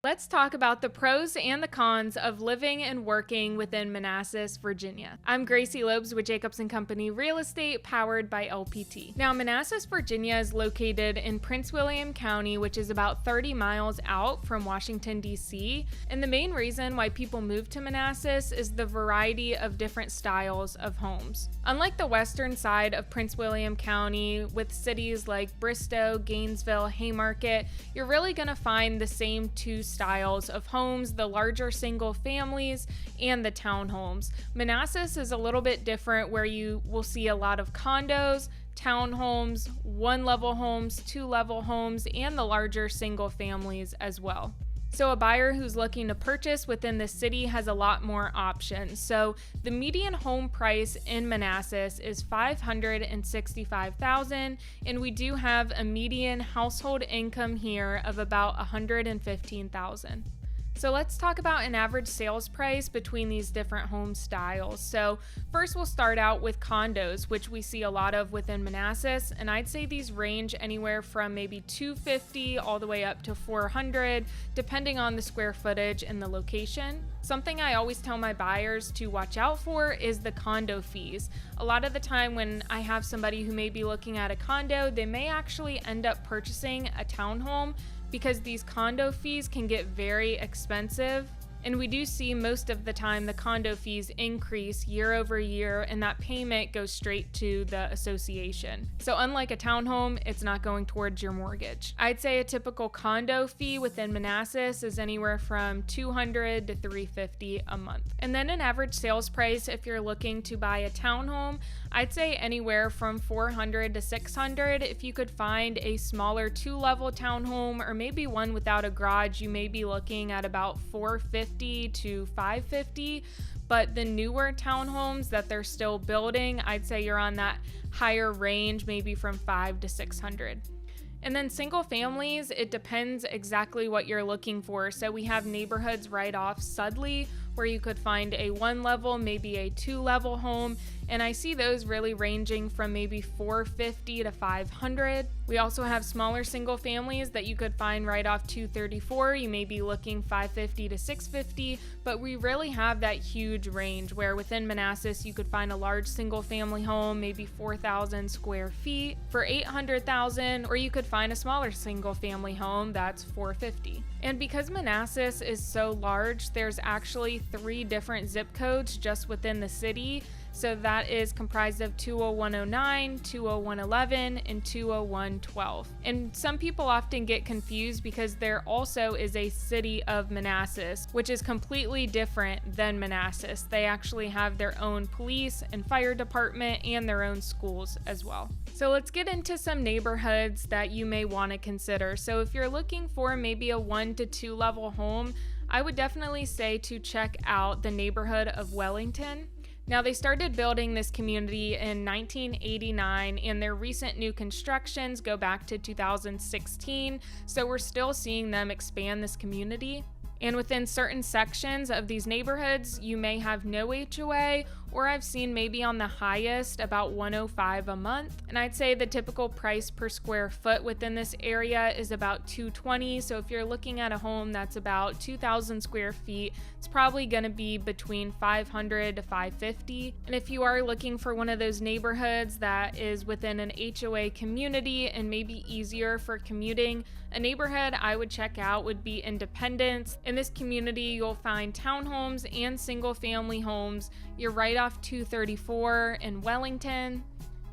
Let's talk about the pros and the cons of living and working within Manassas, Virginia. I'm Gracie Loebs with Jacobs & Company Real Estate, powered by LPT. Now, Manassas, Virginia is located in Prince William County, which is about 30 miles out from Washington, D.C. And the main reason why people move to Manassas is the variety of different styles of homes. Unlike the western side of Prince William County, with cities like Bristow, Gainesville, Haymarket, you're really going to find the same two styles of homes: the larger single families and the townhomes. Manassas is a little bit different, where you will see a lot of condos, townhomes, one-level homes, two-level homes, and the larger single families as well. So a buyer who's looking to purchase within the city has a lot more options. So the median home price in Manassas is $565,000, and we do have a median household income here of about $115,000. So let's talk about an average sales price between these different home styles. So first we'll start out with condos, which we see a lot of within Manassas, and I'd say these range anywhere from maybe $250 all the way up to $400, depending on the square footage and the location. Something I always tell my buyers to watch out for is the condo fees. A lot of the time when I have somebody who may be looking at a condo, they may actually end up purchasing a townhome, because these condo fees can get very expensive. And we do see most of the time the condo fees increase year over year, and that payment goes straight to the association. So unlike a townhome, it's not going towards your mortgage. I'd say a typical condo fee within Manassas is anywhere from $200 to $350 a month. And then an average sales price, if you're looking to buy a townhome, I'd say anywhere from $400 to $600. If you could find a smaller two-level townhome, or maybe one without a garage, you may be looking at about $450 to $550. But the newer townhomes that they're still building, I'd say you're on that higher range, maybe from $500 to $600. And then single families, it depends exactly what you're looking for. So we have neighborhoods right off Sudley where you could find a one-level, maybe a two-level home, and I see those really ranging from maybe $450 to $500. We also have smaller single families that you could find right off 234. You may be looking $550 to $650, but we really have that huge range where within Manassas you could find a large single family home, maybe 4,000 square feet for $800,000, or you could find a smaller single family home that's $450. And because Manassas is so large, there's actually 3 different zip codes just within the city. So that is comprised of 20109, 20111, and 20112. And some people often get confused because there also is a city of Manassas, which is completely different than Manassas. They actually have their own police and fire department and their own schools as well. So let's get into some neighborhoods that you may want to consider. So if you're looking for maybe a 1 to 2 level home, I would definitely say to check out the neighborhood of Wellington. Now, they started building this community in 1989, and their recent new constructions go back to 2016, so we're still seeing them expand this community. And within certain sections of these neighborhoods, you may have no HOA, or I've seen maybe on the highest about $105 a month. And I'd say the typical price per square foot within this area is about $220. So if you're looking at a home that's about 2,000 square feet, it's probably going to be between $500 to $550. And if you are looking for one of those neighborhoods that is within an HOA community and maybe easier for commuting, a neighborhood I would check out would be Independence. In this community, you'll find townhomes and single family homes. You're right off 234 in Wellington,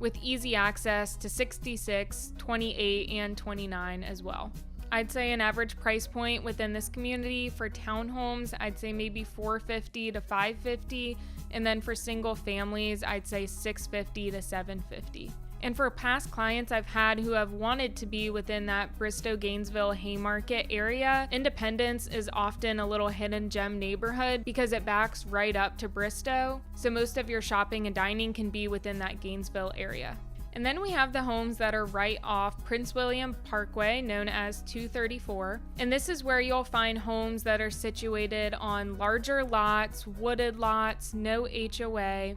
with easy access to 66, 28, and 29 as well. I'd say an average price point within this community for townhomes, I'd say maybe $450 to $550, and then for single families, I'd say $650 to $750. And for past clients I've had who have wanted to be within that Bristow, Gainesville, Haymarket area, Independence is often a little hidden gem neighborhood because it backs right up to Bristow. So most of your shopping and dining can be within that Gainesville area. And then we have the homes that are right off Prince William Parkway, known as 234. And this is where you'll find homes that are situated on larger lots, wooded lots, no HOA.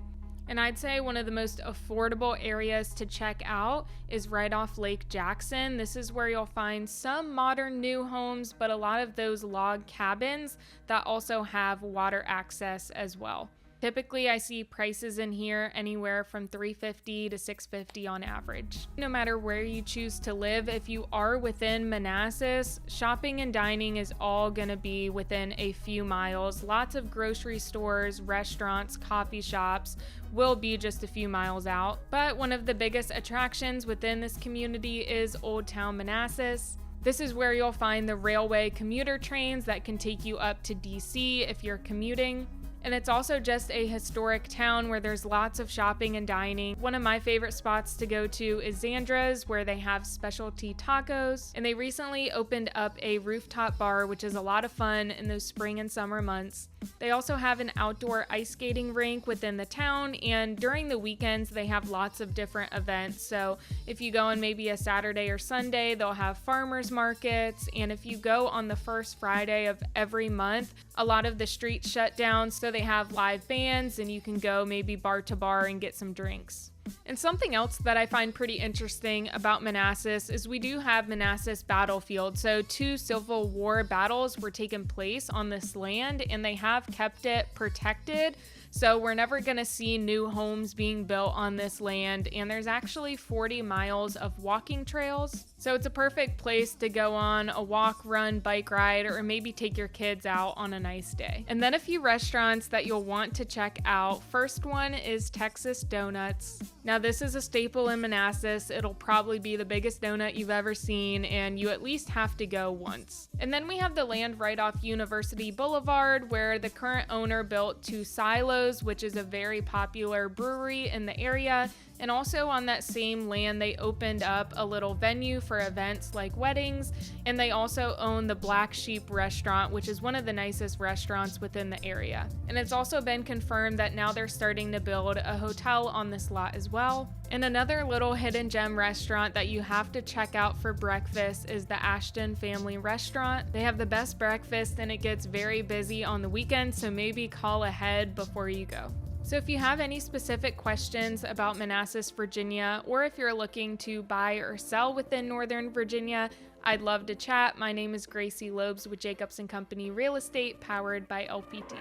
And I'd say one of the most affordable areas to check out is right off Lake Jackson. This is where you'll find some modern new homes, but a lot of those log cabins that also have water access as well. Typically, I see prices in here anywhere from $350 to $650 on average. No matter where you choose to live, if you are within Manassas, shopping and dining is all gonna be within a few miles. Lots of grocery stores, restaurants, coffee shops will be just a few miles out. But one of the biggest attractions within this community is Old Town Manassas. This is where you'll find the railway commuter trains that can take you up to DC if you're commuting. And it's also just a historic town where there's lots of shopping and dining. One of my favorite spots to go to is Zandra's, where they have specialty tacos. And they recently opened up a rooftop bar, which is a lot of fun in those spring and summer months. They also have an outdoor ice skating rink within the town, and during the weekends they have lots of different events. So if you go on maybe a Saturday or Sunday, they'll have farmers markets, and if you go on the first Friday of every month, a lot of the streets shut down, so they have live bands and you can go maybe bar to bar and get some drinks. And something else that I find pretty interesting about Manassas is we do have Manassas battlefield. So 2 Civil War battles were taking place on this land and they have kept it protected. So we're never going to see new homes being built on this land, and there's actually 40 miles of walking trails. So it's a perfect place to go on a walk, run, bike ride, or maybe take your kids out on a nice day. And then a few restaurants that you'll want to check out. First one is Texas Donuts. Now this is a staple in Manassas. It'll probably be the biggest donut you've ever seen, and you at least have to go once. And then we have the land right off University Boulevard, where the current owner built 2 silos, which is a very popular brewery in the area. And also on that same land, they opened up a little venue for events like weddings. And they also own the Black Sheep restaurant, which is one of the nicest restaurants within the area. And it's also been confirmed that now they're starting to build a hotel on this lot as well. And another little hidden gem restaurant that you have to check out for breakfast is the Ashton Family Restaurant. They have the best breakfast and it gets very busy on the weekends, so maybe call ahead before you go. So if you have any specific questions about Manassas, Virginia, or if you're looking to buy or sell within Northern Virginia, I'd love to chat. My name is Gracie Loebs with Jacobs & Company Real Estate, powered by LPT.